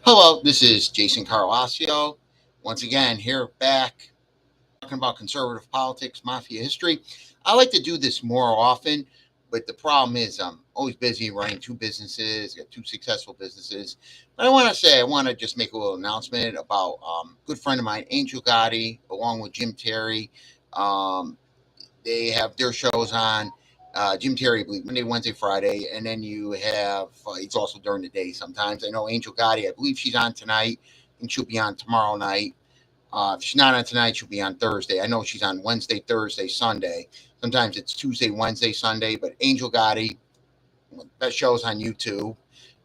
Hello, this is Jason Carlasio. Once again, here back talking about conservative politics, mafia history. I like to do this more often, but the problem is I'm always busy running two businesses, got two successful businesses. But I want to just make a little announcement about a good friend of mine, Angel Gotti, along with Jim Terry. Um, they have their shows on. Jim Terry, I believe, Monday, Wednesday, Friday, and then you have it's also during the day sometimes. I know Angel Gotti, I believe she's on tonight, and she'll be on tomorrow night. If she's not on tonight, she'll be on Thursday. I know she's on Wednesday, Thursday, Sunday. Sometimes it's Tuesday, Wednesday, Sunday. But Angel Gotti, best shows on YouTube,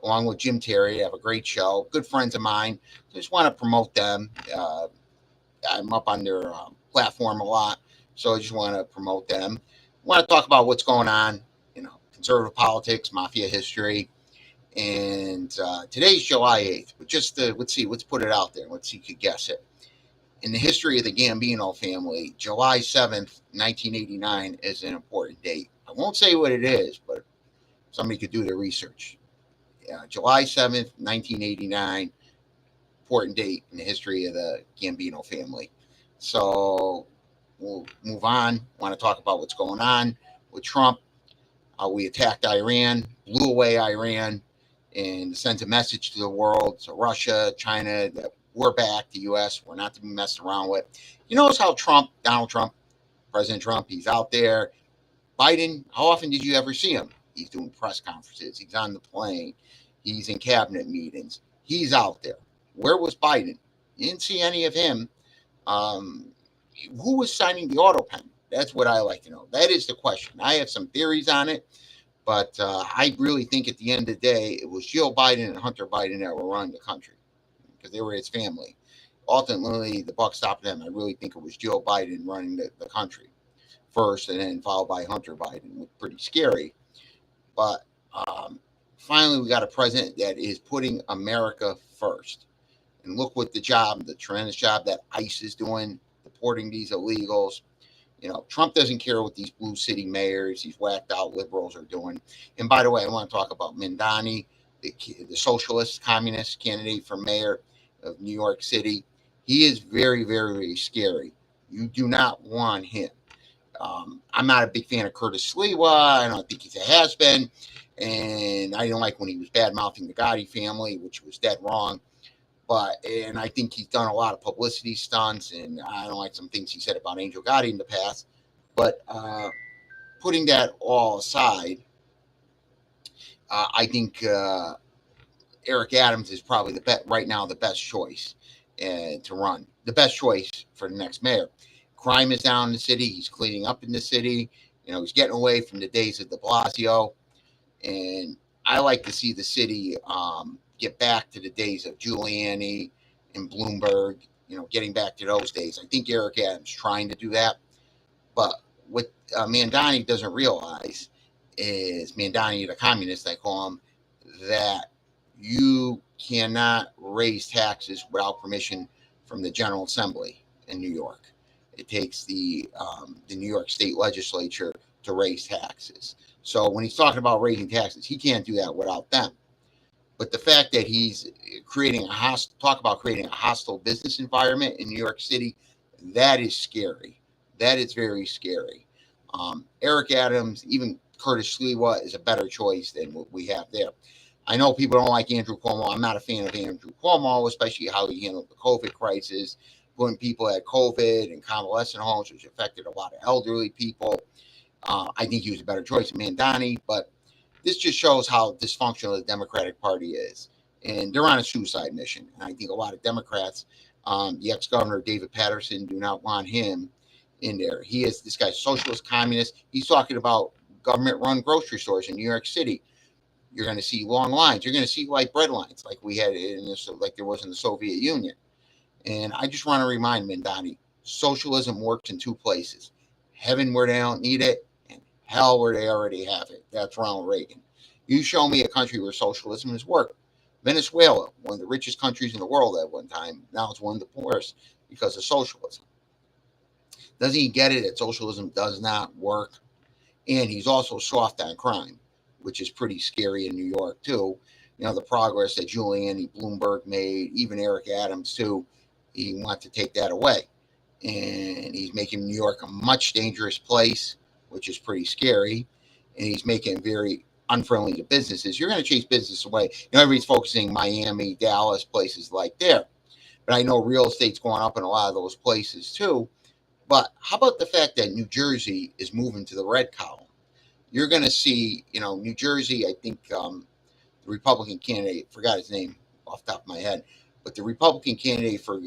along with Jim Terry, they have a great show. Good friends of mine. Just want to promote them. I'm up on their platform a lot, so I just want to promote them. Want to talk about what's going on, conservative politics, mafia history, and today's July 8th. But just let's see, let's put it out there. Let's see if you can guess it. In the history of the Gambino family, July 7th, 1989 is an important date. I won't say what it is, but somebody could do their research. Yeah, July 7th, 1989, important date in the history of the Gambino family. So we'll move on. Want to talk about what's going on with Trump. We attacked Iran, blew away Iran, and sent a message to the world, to Russia, China, that we're back, the U.S., we're not to be messed around with. You notice how Donald Trump, President Trump, he's out there. Biden, how often did you ever see him? He's doing press conferences, he's on the plane, he's in cabinet meetings, he's out there. Where was Biden? You didn't see any of him. Um, who was signing the auto pen? That's what I like to know. That is the question. I have some theories on it, but I really think at the end of the day, it was Joe Biden and Hunter Biden that were running the country because they were his family. Ultimately, the buck stopped them. I really think it was Joe Biden running the country first, and then followed by Hunter Biden. It was pretty scary. But finally, we got a president that is putting America first. And look what the tremendous job that ICE is doing, deporting these illegals. Trump doesn't care what these blue city mayors, these whacked out liberals are doing. And by the way, I want to talk about Mandani, the socialist communist candidate for mayor of New York City. He is very, very, very scary. You do not want him. I'm not a big fan of Curtis Sliwa. I don't think he's a has been. And I don't like when he was bad mouthing the Gotti family, which was dead wrong. And I think he's done a lot of publicity stunts, and I don't like some things he said about Angel Gotti in the past. But putting that all aside, I think Eric Adams is probably right now the best choice to run, the best choice for the next mayor. Crime is down in the city. He's cleaning up in the city. He's getting away from the days of De Blasio, and I like to see the city get back to the days of Giuliani and Bloomberg. Getting back to those days. I think Eric Adams trying to do that, but what Mandani doesn't realize is Mandani, the communist, I call him, that you cannot raise taxes without permission from the General Assembly in New York. It takes the New York State Legislature to raise taxes. So when he's talking about raising taxes, he can't do that without them. But the fact that he's creating a hostile business environment in New York City, that is scary. That is very scary. Eric Adams, even Curtis Sliwa is a better choice than what we have there. I know people don't like Andrew Cuomo. I'm not a fan of Andrew Cuomo, especially how he handled the COVID crisis, putting people at COVID and convalescent homes, which affected a lot of elderly people. I think he was a better choice than Mandani, but this just shows how dysfunctional the Democratic Party is. And they're on a suicide mission. And I think a lot of Democrats, the ex governor David Patterson, do not want him in there. This guy's socialist, communist. He's talking about government run grocery stores in New York City. You're going to see long lines. You're going to see like bread lines, like we had like there was in the Soviet Union. And I just want to remind Mandani, socialism works in two places: heaven where they don't need it, and hell where they already have it. That's Ronald Reagan. You show me a country where socialism has worked. Venezuela, one of the richest countries in the world at one time, now it's one of the poorest because of socialism. Doesn't he get it that socialism does not work? And he's also soft on crime, which is pretty scary in New York too. the progress that Giuliani, Bloomberg made, even Eric Adams too. He wants to take that away, and he's making New York a much dangerous place, which is pretty scary, and he's making it very unfriendly to businesses. You're going to chase business away. Everybody's focusing Miami, Dallas, places like there, but I know real estate's going up in a lot of those places too. But how about the fact that New Jersey is moving to the red column? You're going to see, New Jersey. I think the Republican candidate, forgot his name off the top of my head, but the Republican candidate for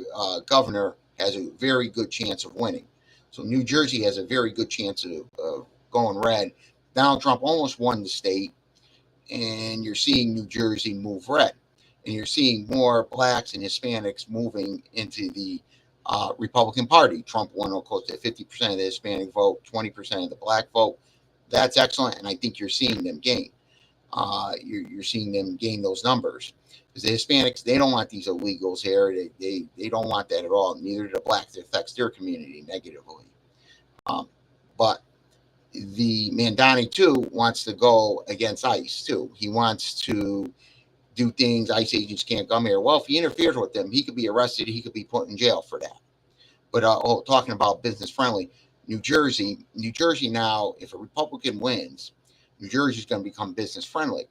governor has a very good chance of winning. So New Jersey has a very good chance of going red. Donald Trump almost won the state, and you're seeing New Jersey move red. And you're seeing more blacks and Hispanics moving into the Republican Party. Trump won close to 50% of the Hispanic vote, 20% of the black vote. That's excellent, and I think you're seeing them gain. You're seeing them gain those numbers. Because the Hispanics, they don't want these illegals here. They don't want that at all. Neither do the blacks. It affects their community negatively. But the Mandani, too, wants to go against ICE, too. He wants to do things. ICE agents can't come here. Well, if he interferes with them, he could be arrested. He could be put in jail for that. But talking about business friendly, New Jersey now, if a Republican wins, New Jersey is going to become business friendly.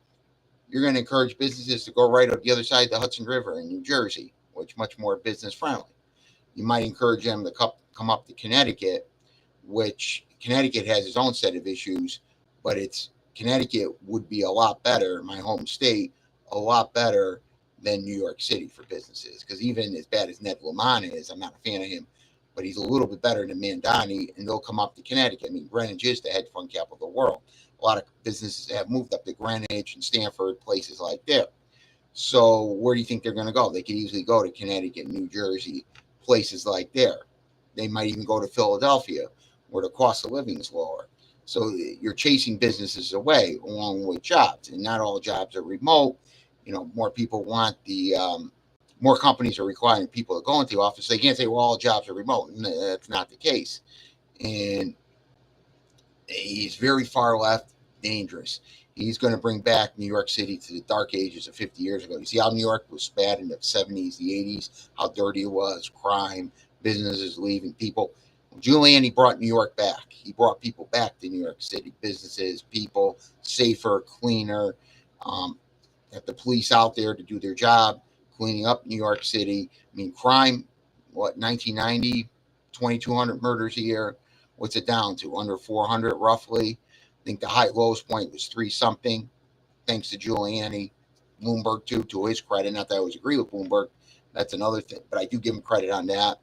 You're going to encourage businesses to go right up the other side of the Hudson River in New Jersey, which is much more business friendly. You might encourage them to come up to Connecticut, which Connecticut has its own set of issues, but Connecticut would be a lot better, my home state, a lot better than New York City for businesses. Because even as bad as Ned Lamont is, I'm not a fan of him, but he's a little bit better than Mandani, and they'll come up to Connecticut. I mean, Greenwich is the hedge fund capital of the world. A lot of businesses have moved up to Greenwich and Stamford, places like there. So where do you think they're going to go? They could easily go to Connecticut, New Jersey, places like there. They might even go to Philadelphia, where the cost of living is lower. So you're chasing businesses away along with jobs, and not all jobs are remote. More people want more companies are requiring people to go into the office. They can't say, well, all jobs are remote. And that's not the case. And he's very far left, dangerous. He's going to bring back New York City to the dark ages of 50 years ago. You see how New York was bad in the 70s, the 80s, how dirty it was, crime, businesses leaving, people. Giuliani brought New York back. He brought people back to New York City, businesses, people, safer, cleaner, have the police out there to do their job, cleaning up New York City. I mean, crime, 1990, 2,200 murders a year. What's it down to? Under 400, roughly. I think the lowest point was 3-something, thanks to Giuliani. Bloomberg, too, to his credit. Not that I always agree with Bloomberg. That's another thing. But I do give him credit on that.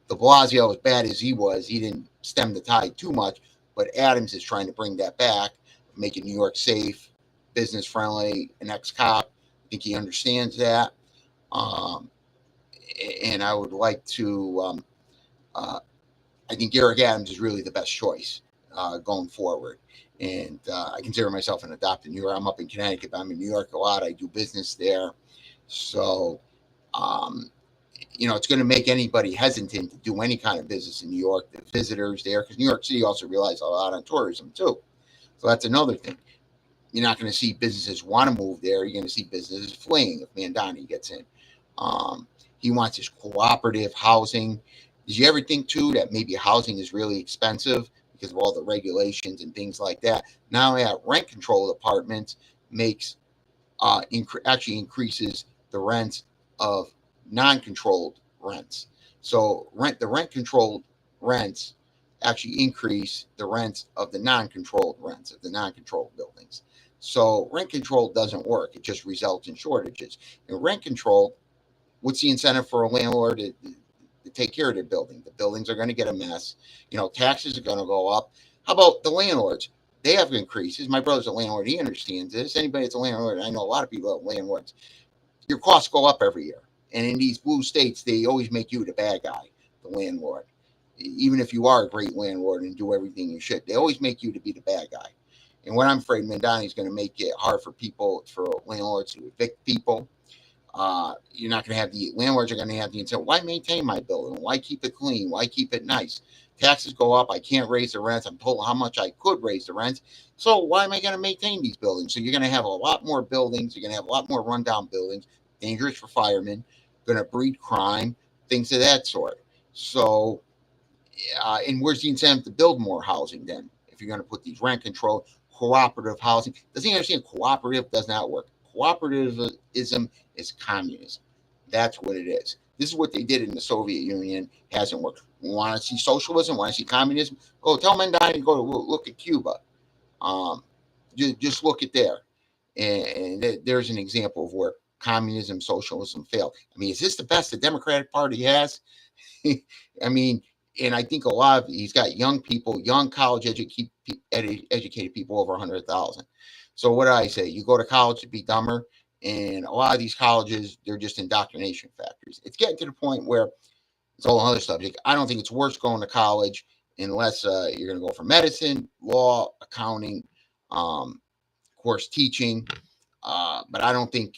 De Blasio, as bad as he was, he didn't stem the tide too much. But Adams is trying to bring that back, making New York safe, business friendly, an ex-cop. I think he understands that. And I would like to, I think Eric Adams is really the best choice going forward. And I consider myself an adopted New York. I'm up in Connecticut, but I'm in New York a lot. I do business there. So, it's going to make anybody hesitant to do any kind of business in New York, the visitors there, because New York City also relies a lot on tourism, too. So that's another thing. You're not going to see businesses want to move there. You're going to see businesses fleeing if Mandani gets in. He wants his cooperative housing. Did you ever think, too, that maybe housing is really expensive because of all the regulations and things like that? Now that rent controlled apartments makes actually increases the rents of non-controlled rents. So the rent controlled rents actually increase the rents of the non-controlled rents of the non-controlled buildings. So rent control doesn't work. It just results in shortages. In rent control, what's the incentive for a landlord to take care of their building? The buildings are going to get a mess. Taxes are going to go up. How about the landlords? They have increases. My brother's a landlord. He understands this. Anybody that's a landlord, I know a lot of people that are landlords. Your costs go up every year. And in these blue states, they always make you the bad guy, the landlord. Even if you are a great landlord and do everything you should, they always make you to be the bad guy. And what I'm afraid Mandani is going to make it hard for landlords to evict people. You're not going to have the landlords are going to have the incentive. Why maintain my building? Why keep it clean? Why keep it nice? Taxes go up. I can't raise the rents. I'm told how much I could raise the rents. So why am I going to maintain these buildings? So you're going to have a lot more buildings. You're going to have a lot more rundown buildings, dangerous for firemen, going to breed crime, things of that sort. So, and where's the incentive to build more housing then? If you're going to put these rent control, cooperative housing, doesn't he understand cooperative does not work? Cooperativism is communism. That's what it is. This is what they did in the Soviet Union. Hasn't worked. Want to see socialism? Want to see communism? Go tell Mendai and go to look at Cuba. Um, just look at there, and there's an example of where communism, socialism failed. I mean, is this the best the Democratic Party has? I mean, and I think a lot of he's got young people, young college educated people over 100,000. So what do I say? You go to college to be dumber, and a lot of these colleges they're just indoctrination factories. It's getting to the point where it's a whole other subject. I don't think it's worth going to college unless you're going to go for medicine, law, accounting, of course, teaching. But I don't think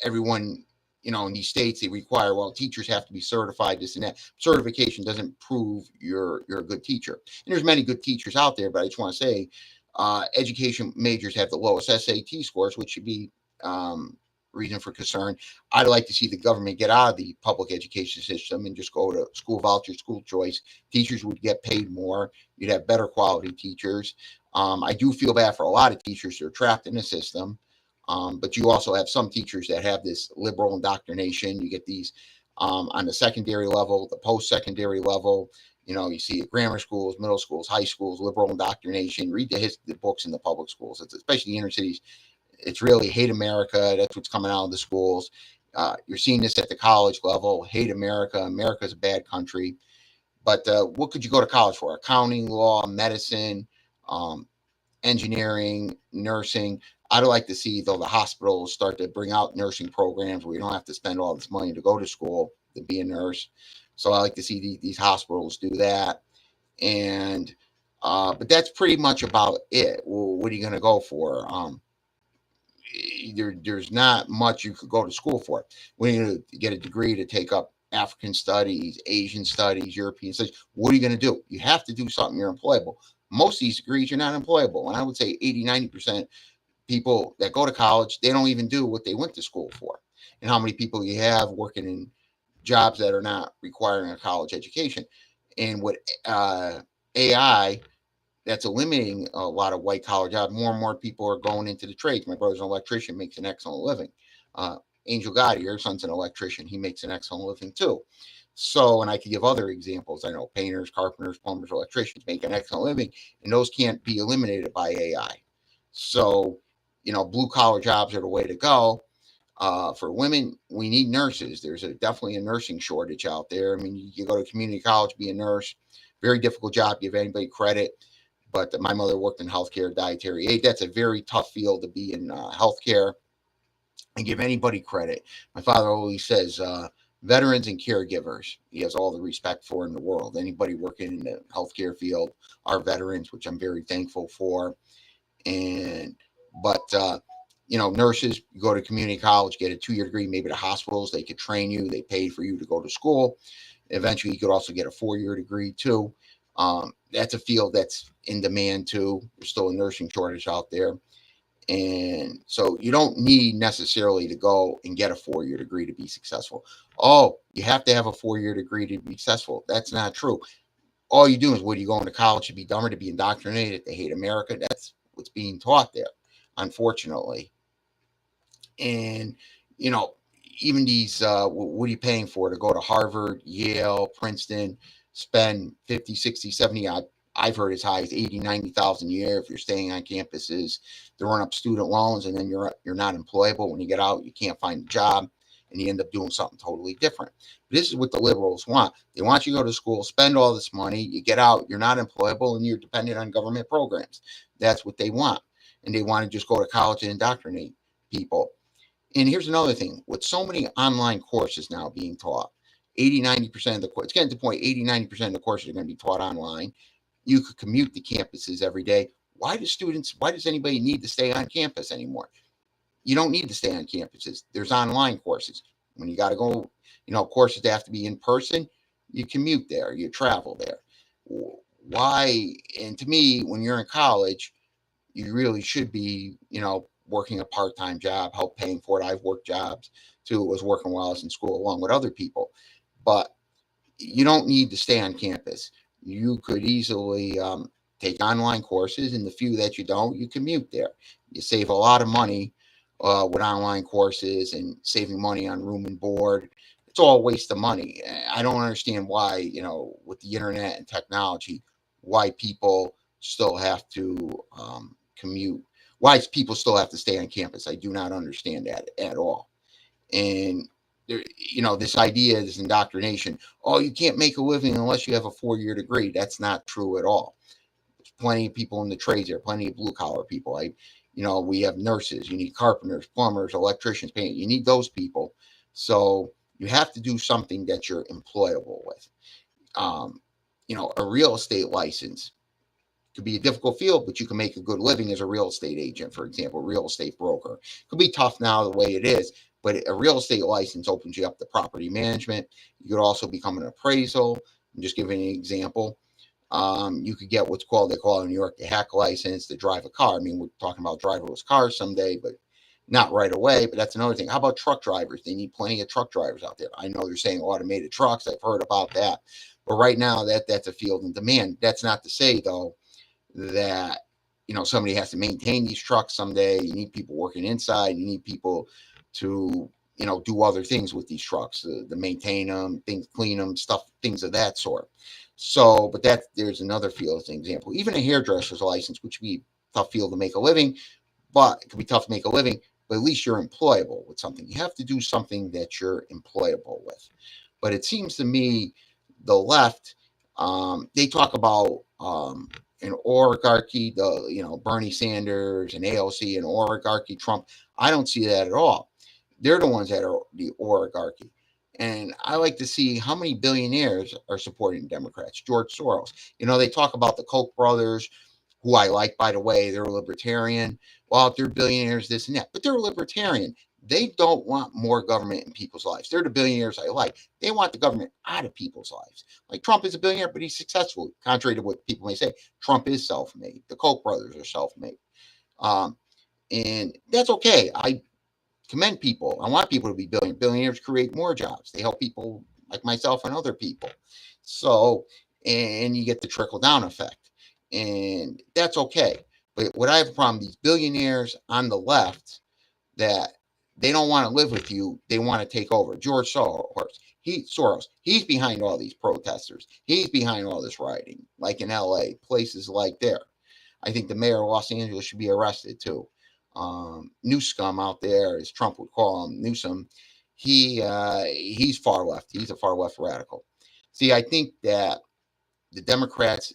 everyone, in these states they require, well, teachers have to be certified, this and that. Certification doesn't prove you're a good teacher. And there's many good teachers out there, but I just want to say, education majors have the lowest SAT scores, which should be reason for concern. I'd like to see the government get out of the public education system and just go to school voucher, school choice. Teachers would get paid more. You'd have better quality teachers. I do feel bad for a lot of teachers that are trapped in the system. But you also have some teachers that have this liberal indoctrination. You get these on the secondary level, the post-secondary level. You see at grammar schools, middle schools, high schools, liberal indoctrination. Read the books in the public schools, especially the inner cities. It's really hate America. That's what's coming out of the schools. You're seeing this at the college level. Hate America. America's a bad country. But what could you go to college for? Accounting, law, medicine, um, engineering, nursing. I'd like to see, though, the hospitals start to bring out nursing programs where you don't have to spend all this money to go to school to be a nurse. So I like to see these hospitals do that. And but that's pretty much about it. Well, what are you going to go for? There's not much you could go to school for. When you get a degree to take up African studies, Asian studies, European studies, what are you going to do? You have to do something. You're employable. Most of these degrees, you're not employable. And I would say 80, 90% people that go to college, they don't even do what they went to school for. And how many people you have working in jobs that are not requiring a college education. And with AI, that's eliminating a lot of white collar jobs. More and more people are going into the trades. My brother's an electrician, makes an excellent living. Uh, Angel Gotti, your son's an electrician. He makes an excellent living too. So, and I could give other examples. I know painters, carpenters, plumbers, electricians make an excellent living, and those can't be eliminated by AI. So, blue collar jobs are the way to go. For women, we need nurses. There's definitely a nursing shortage out there. I mean, you go to community college, be a nurse, very difficult job, give anybody credit. But my mother worked in healthcare, dietary aid. That's a very tough field to be in healthcare and give anybody credit. My father always says, veterans and caregivers, he has all the respect for in the world. Anybody working in the healthcare field are veterans, which I'm very thankful for. And, but, nurses go to community college, get a 2-year degree, maybe the hospitals, they could train you, they pay for you to go to school. Eventually, you could also get a 4-year degree too. That's a field that's in demand too. There's still a nursing shortage out there. And so you don't need necessarily to go and get a 4-year degree to be successful. Oh, you have to have a 4-year degree to be successful. That's not true. All you do is, what are you going to college to be dumber, to be indoctrinated, to hate America? That's what's being taught there, unfortunately. And, you know, even these, what are you paying for to go to Harvard, Yale, Princeton, spend 50, 60, 70, I've heard as high as 80, 90,000 a year if you're staying on campuses to run up student loans, and then you're not employable. When you get out, you can't find a job, and you end up doing something totally different. This is what the liberals want. They want you to go to school, spend all this money, you get out, you're not employable, and you're dependent on government programs. That's what they want. And they want to just go to college and indoctrinate people. And here's another thing, with so many online courses now being taught, 80, 90% of the course, it's getting to the point 80, 90% of the courses are going to be taught online. You could commute to campuses every day. Why does anybody need to stay on campus anymore? you don't need to stay on campuses. There's online courses. When you got to go, courses that have to be in person, you commute there, you travel there. Why? And to me, when you're in college, you really should be, working a part-time job, help paying for it. I've worked jobs too. It was working while I was in school along with other people, but you don't need to stay on campus. You could easily take online courses, and the few that you don't, you commute there. You save a lot of money with online courses and saving money on room and board. It's all a waste of money. I don't understand why, with the internet and technology, why people still have to commute. Why people still have to stay on campus. I do not understand that at all. And there, this idea, this indoctrination. Oh, you can't make a living unless you have a 4-year degree. That's not true at all. There's plenty of people in the trades there, plenty of blue collar people. We have nurses. You need carpenters, plumbers, electricians, paint. You need those people. So you have to do something that you're employable with. Um, a real estate license could be a difficult field, but you can make a good living as a real estate agent, for example, real estate broker. It could be tough now the way it is, but a real estate license opens you up to property management. You could also become an appraisal. I'm just giving an example. You could get what's called, they call it in New York, the hack license to drive a car. I mean, we're talking about driverless cars someday, but not right away. But that's another thing. How about truck drivers? They need plenty of truck drivers out there. I know they're saying automated trucks. I've heard about that. But right now, that's a field in demand. That's not to say, though, that somebody has to maintain these trucks someday. You need people working inside. You need people to do other things with these trucks, to maintain them, things, clean them, stuff, things of that sort. So, but there's another field as an example. Even a hairdresser's license, which would be a tough field to make a living, but it could be tough to make a living. But at least you're employable with something. You have to do something that you're employable with. But it seems to me the left, they talk about an oligarchy, Bernie Sanders and AOC and oligarchy, Trump. I don't see that at all. They're the ones that are the oligarchy. And I like to see how many billionaires are supporting Democrats. George Soros. They talk about the Koch brothers, who I like, by the way. They're libertarian. Well, they're billionaires, this and that, but they're libertarian. They don't want more government in people's lives. They're the billionaires I like. They want the government out of people's lives. Like Trump is a billionaire, but he's successful. Contrary to what people may say, Trump is self-made. The Koch brothers are self-made. And that's okay. I commend people. I want people to be billionaires. Billionaires create more jobs. They help people like myself and other people. So, and you get the trickle down effect. And that's okay. But what I have a problem, these billionaires on the left, that they don't want to live with you. They want to take over. George Soros, he's behind all these protesters. He's behind all this rioting, like in LA, places like there. I think the mayor of Los Angeles should be arrested too. New scum out there, as Trump would call him, Newsom. He's far left. He's a far left radical. See, I think that the Democrats,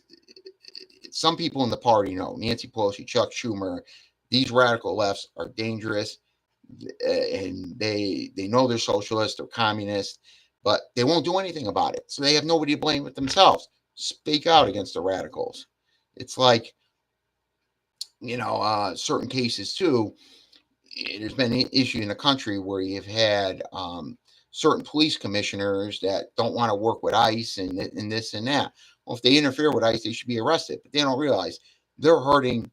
some people in the party know, Nancy Pelosi, Chuck Schumer, these radical lefts are dangerous, and they know they're socialists or communists, but they won't do anything about it. So they have nobody to blame but themselves. Speak out against the radicals. It's like, certain cases too. There's been an issue in the country where you've had certain police commissioners that don't want to work with ICE and this and that. Well, if they interfere with ICE, they should be arrested. But they don't realize they're hurting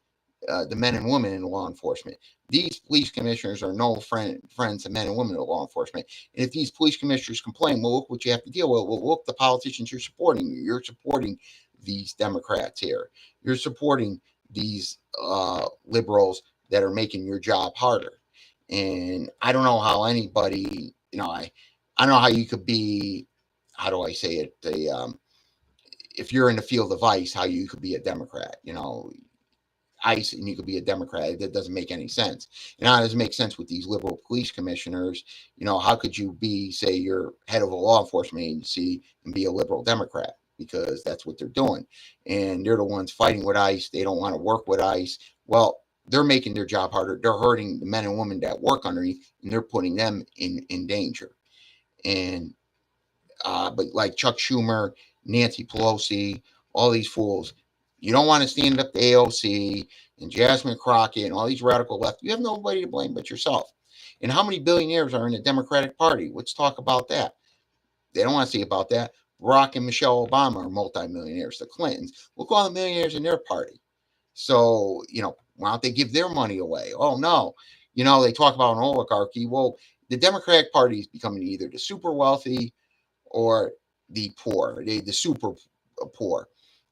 the men and women in law enforcement. These police commissioners are no friends of men and women in law enforcement. And if these police commissioners complain, well, look what you have to deal with. Well, look, the politicians you're supporting. You're supporting these Democrats here. You're supporting these liberals that are making your job harder. And I don't know how anybody, I don't know how you could be, how do I say it? If you're in the field of ICE, how you could be a Democrat, ICE and you could be a Democrat. That doesn't make any sense. And how does it make sense with these liberal police commissioners? How could you be, say, you're head of a law enforcement agency and be a liberal Democrat? Because that's what they're doing. And they're the ones fighting with ICE. They don't want to work with ICE. Well, they're making their job harder. They're hurting the men and women that work underneath, and they're putting them in danger. And but like Chuck Schumer, Nancy Pelosi, all these fools, you don't want to stand up to AOC and Jasmine Crockett and all these radical left, you have nobody to blame but yourself. And how many billionaires are in the Democratic Party? Let's talk about that. They don't want to see about that. Barack and Michelle Obama are multimillionaires. The Clintons, look at all the millionaires in their party. So, why don't they give their money away? Oh, no. They talk about an oligarchy. Well, the Democratic Party is becoming either the super wealthy or the poor, the super poor.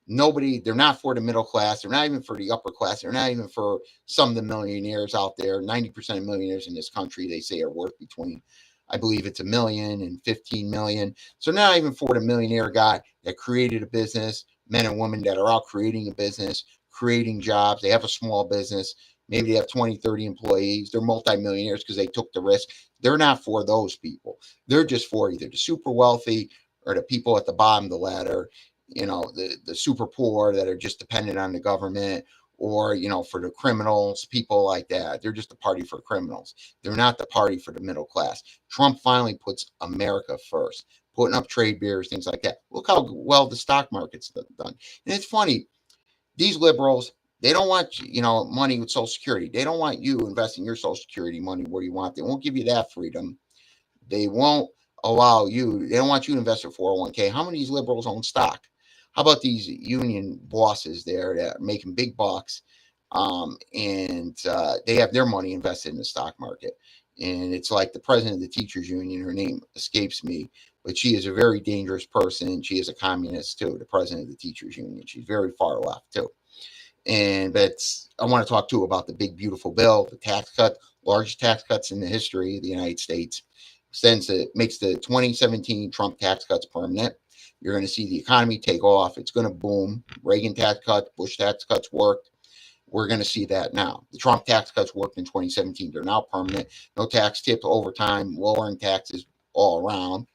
They're not for the middle class. They're not even for the upper class. They're not even for some of the millionaires out there. 90% of millionaires in this country, they say, are worth between, I believe it's 1 million and 15 million. So not even for the millionaire guy that created a business, men and women that are out creating a business, creating jobs. They have a small business. Maybe they have 20, 30 employees. They're multimillionaires because they took the risk. They're not for those people. They're just for either the super wealthy or the people at the bottom of the ladder, the super poor that are just dependent on the government, or, for the criminals, people like that. They're just a party for criminals. They're not the party for the middle class. Trump finally puts America first, putting up trade barriers, things like that. Look how well the stock market's done. And it's funny, these liberals, they don't want money with Social Security. They don't want you investing your Social Security money where you want. They won't give you that freedom. They won't allow you. They don't want you to invest in 401k. How many of these liberals own stock? How about these union bosses there that are making big bucks, and they have their money invested in the stock market? And it's like the president of the teachers union. Her name escapes me, but she is a very dangerous person. She is a communist too. The president of the teachers union. She's very far left too. But I want to talk too about the big beautiful bill, the tax cut, largest tax cuts in the history of the United States. Makes the 2017 Trump tax cuts permanent. You're going to see the economy take off. It's going to boom. Reagan tax cuts, Bush tax cuts worked. We're going to see that now. The Trump tax cuts worked in 2017. They're now permanent. No tax tips over time, lowering taxes all around.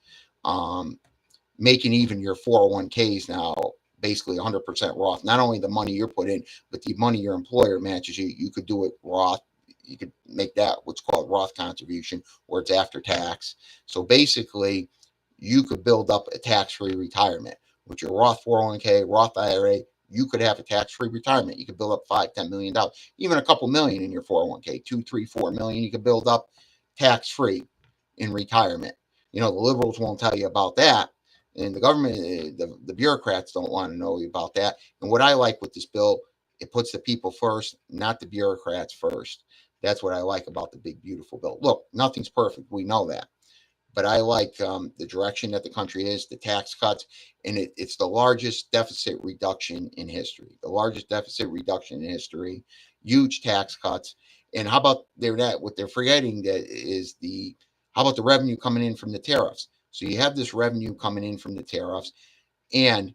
Making even your 401ks now basically 100% Roth. Not only the money you're put in, but the money your employer matches you. You could do it Roth. You could make that what's called Roth contribution, where it's after tax. So basically, you could build up a tax-free retirement with your Roth 401k, Roth IRA. You could have a tax-free retirement. You could build up $5-10 million, even a couple million in your 401k, 2, 3, 4 million. You could build up tax-free in retirement. The liberals won't tell you about that. And the government, the bureaucrats don't want to know about that. And what I like with this bill, it puts the people first, not the bureaucrats first. That's what I like about the big, beautiful bill. Look, nothing's perfect. We know that. But I like the direction that the country is, the tax cuts, and it's the largest deficit reduction in history. The largest deficit reduction in history, huge tax cuts. And how about what they're forgetting that is how about the revenue coming in from the tariffs? So you have this revenue coming in from the tariffs. And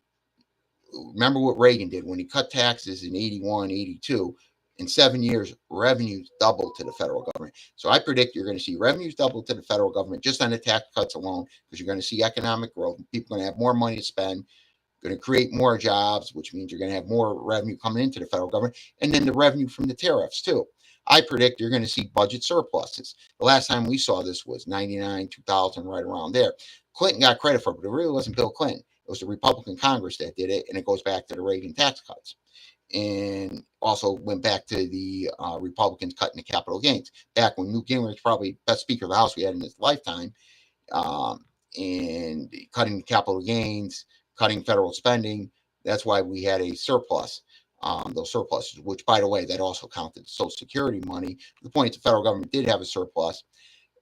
remember what Reagan did when he cut taxes in 81, 82. In 7 years, revenues doubled to the federal government. So I predict you're going to see revenues double to the federal government just on the tax cuts alone, because you're going to see economic growth. People are going to have more money to spend, going to create more jobs, which means you're going to have more revenue coming into the federal government, and then the revenue from the tariffs too. I predict you're going to see budget surpluses. The last time we saw this was 99, 2000, right around there. Clinton got credit for it, but it really wasn't Bill Clinton. It was the Republican Congress that did it, and it goes back to the Reagan tax cuts. And also went back to the Republicans cutting the capital gains. Back when Newt Gingrich was probably best Speaker of the House we had in his lifetime, and cutting capital gains, cutting federal spending. That's why we had a surplus. Those surpluses, which, by the way, that also counted Social Security money. The point is the federal government did have a surplus,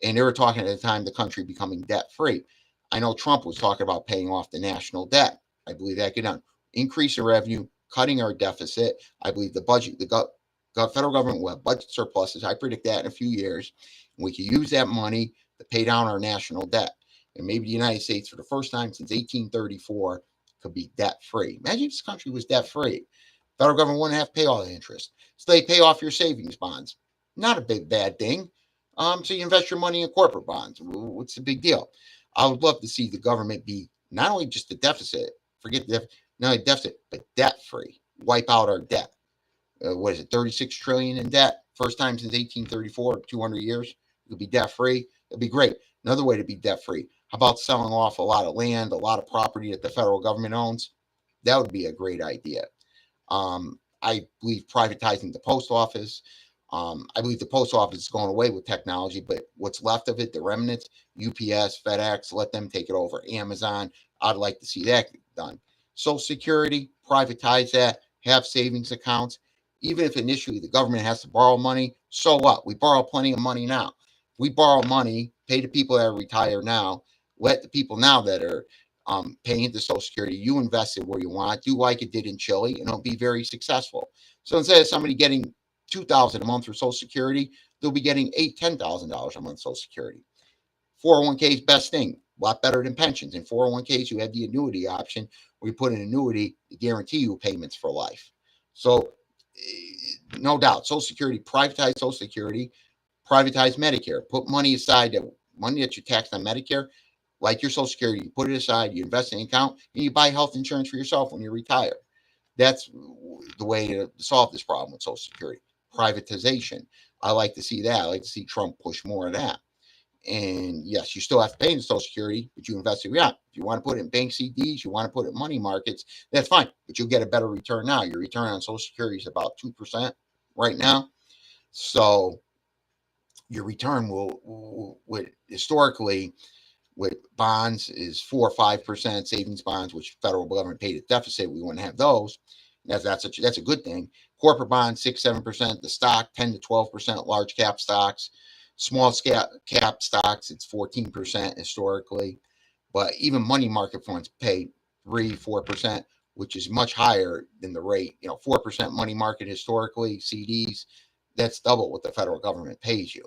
and they were talking at the time the country becoming debt-free. I know Trump was talking about paying off the national debt. I believe that could done. Increase in revenue, cutting our deficit. I believe the budget, the federal government will have budget surpluses. I predict that in a few years. We can use that money to pay down our national debt. And maybe the United States, for the first time since 1834, could be debt-free. Imagine if this country was debt-free. Federal government wouldn't have to pay all the interest. So they pay off your savings bonds. Not a big bad thing. So you invest your money in corporate bonds. What's the big deal? I would love to see the government be not only just a deficit, forget the deficit, not only deficit, but debt-free. Wipe out our debt. What is it, 36 trillion in debt? First time since 1834, 200 years. It could be debt-free. It'd be great. Another way to be debt-free. How about selling off a lot of land, a lot of property that the federal government owns? That would be a great idea. I I believe privatizing the post office. I believe the post office is going away with technology, but what's left of it, the remnants, UPS, FedEx, let them take it over. Amazon, I'd like to see that done. Social Security, privatize that, have savings accounts. Even if initially the government has to borrow money, so what? We borrow plenty of money now. We borrow money, pay the people that are retired now, let the people now that are paying into Social Security, you invest it where you want, do like it did in Chile, and it'll be very successful. So instead of somebody getting $2,000 a month for Social Security, they'll be getting $10,000 a month Social Security. 401k is best thing, a lot better than pensions. In 401ks, you have the annuity option where you put an annuity to guarantee you payments for life. So, no doubt, Social Security, privatize Social Security, privatize Medicare. Put money aside, that money that you tax on Medicare, like your Social Security, you put it aside, you invest in an account, and you buy health insurance for yourself when you retire. That's the way to solve this problem with Social Security. Privatization. I like to see that. I like to see Trump push more of that. And yes, you still have to pay in Social Security, but you invest it. Yeah, if you want to put it in bank CDs, you want to put it in money markets, that's fine. But you'll get a better return now. Your return on Social Security is about 2% right now. So your return would historically with bonds is 4 or 5%. Savings bonds, which federal government paid a deficit, we wouldn't have those. That's a good thing. Corporate bonds 6-7%. The stock 10 to 12%. Large cap stocks, small cap stocks, it's 14% historically. But even money market funds pay 3-4%, which is much higher than the rate. 4% money market historically, CDs, that's double what the federal government pays you.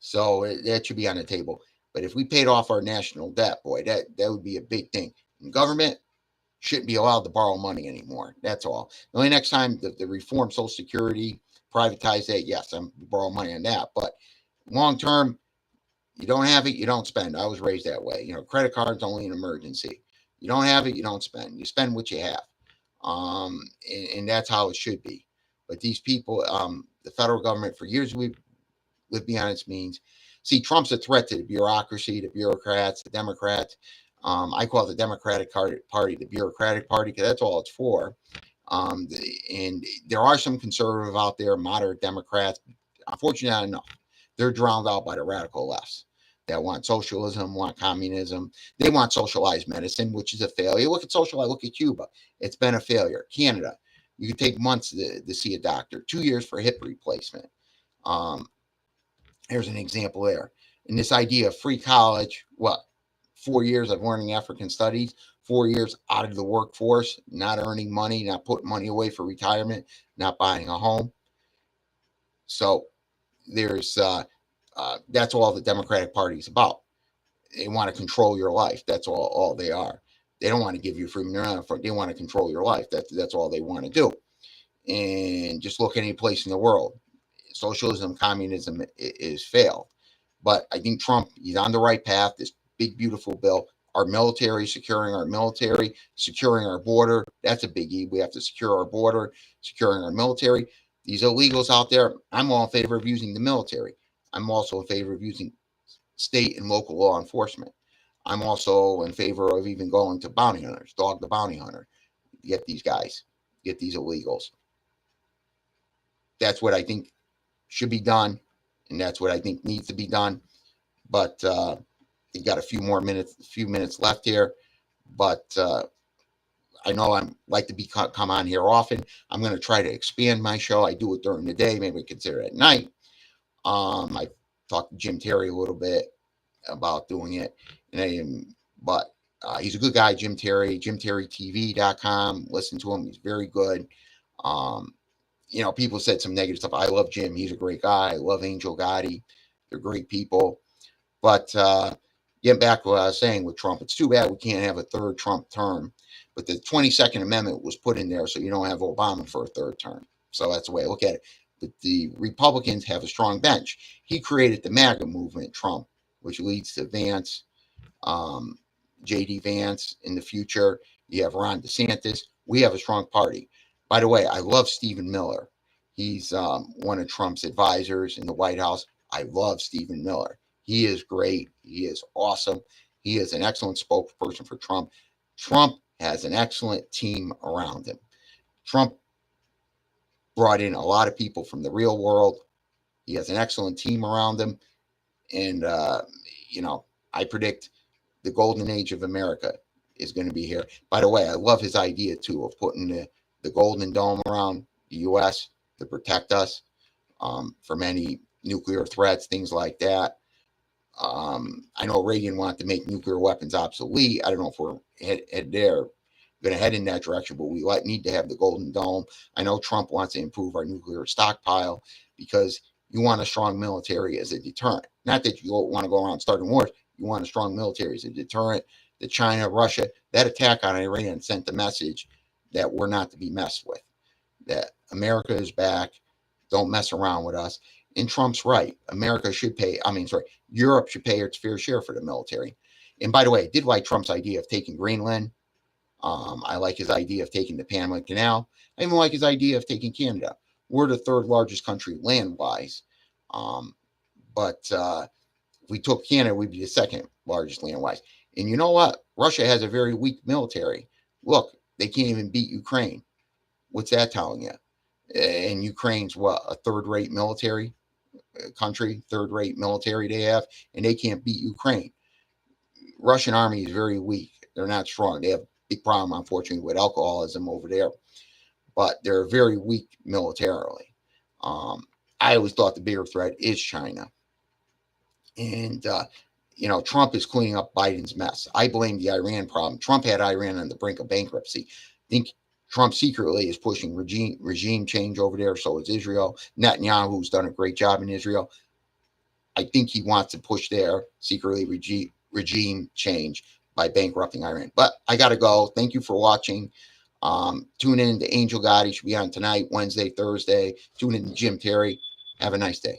So that should be on the table. But if we paid off our national debt, boy, that would be a big thing. And government shouldn't be allowed to borrow money anymore. That's all. The only next time the reform Social Security, privatize that, yes, I'm borrow money on that. But long term, you don't have it, you don't spend. I was raised that way. Credit cards only an emergency. You don't have it, you don't spend. You spend what you have. And that's how it should be. But these people, the federal government, for years we've lived beyond its means. See, Trump's a threat to the bureaucracy, the bureaucrats, the Democrats. I call it the Democratic Party the bureaucratic party because that's all it's for. And there are some conservative out there, moderate Democrats. Unfortunately, not enough. They're drowned out by the radical lefts that want socialism, want communism. They want socialized medicine, which is a failure. Look at Look at Cuba. It's been a failure. Canada, you can take months to see a doctor. 2 years for a hip replacement. Here's an example there. And this idea of free college, 4 years of learning African studies, 4 years out of the workforce, not earning money, not putting money away for retirement, not buying a home. So there's that's all the Democratic Party is about. They want to control your life. That's all they are. They don't want to give you freedom. They want to control your life. That's all they want to do. And just look any place in the world. Socialism, communism is failed. But I think Trump, he's on the right path. This big, beautiful bill. Our military, securing our military, securing our border. That's a biggie. We have to secure our border, securing our military. These illegals out there, I'm all in favor of using the military. I'm also in favor of using state and local law enforcement. I'm also in favor of even going to bounty hunters, dog the bounty hunter. Get these guys, get these illegals. That's what I think should be done, and that's what I think needs to be done. But you got a few minutes left here. But I know I'm like to come on here often. I'm going to try to expand my show. I do it during the day, maybe consider it at night. I talked to Jim Terry a little bit about doing it, but he's a good guy, Jim Terry, JimTerryTV.com. Listen to him; he's very good. People said some negative stuff. I love Jim; he's a great guy. I love Angel Gotti; they're great people. But getting back to what I was saying with Trump, it's too bad we can't have a third Trump term. But the 22nd Amendment was put in there so you don't have Obama for a third term. So that's the way I look at it. But the Republicans have a strong bench. He created the MAGA movement, Trump, which leads to Vance, J.D. Vance in the future. You have Ron DeSantis. We have a strong party. By the way, I love Stephen Miller. He's one of Trump's advisors in the White House. I love Stephen Miller. He is great. He is awesome. He is an excellent spokesperson for Trump. Trump has an excellent team around him. Trump brought in a lot of people from the real world. He has an excellent team around him. And, I predict the golden age of America is going to be here. By the way, I love his idea, too, of putting the golden dome around the U.S. to protect us from any nuclear threats, things like that. I know Reagan wanted to make nuclear weapons obsolete. I don't know if we're going to head in that direction, but we need to have the Golden Dome. I know Trump wants to improve our nuclear stockpile because you want a strong military as a deterrent. Not that you want to go around starting wars. You want a strong military as a deterrent. The China, Russia, that attack on Iran sent the message that we're not to be messed with, that America is back. Don't mess around with us. And Trump's right. Europe should pay its fair share for the military. And by the way, I did like Trump's idea of taking Greenland. I like his idea of taking the Panama Canal. I even like his idea of taking Canada. We're the third largest country land-wise. But if we took Canada, we'd be the second largest land-wise. And you know what? Russia has a very weak military. Look, they can't even beat Ukraine. What's that telling you? And Ukraine's what, a third-rate military country, third-rate military they have, and they can't beat Ukraine. Russian army is very weak. They're not strong. They have a big problem, unfortunately, with alcoholism over there, but they're very weak militarily. I always thought the bigger threat is China. And, Trump is cleaning up Biden's mess. I blame the Iran problem. Trump had Iran on the brink of bankruptcy. I think Trump secretly is pushing regime change over there. So is Israel. Netanyahu's done a great job in Israel. I think he wants to push their secretly regime change by bankrupting Iran. But I got to go. Thank you for watching. Tune in to Angel Gotti. Should be on tonight, Wednesday, Thursday. Tune in to Jim Terry. Have a nice day.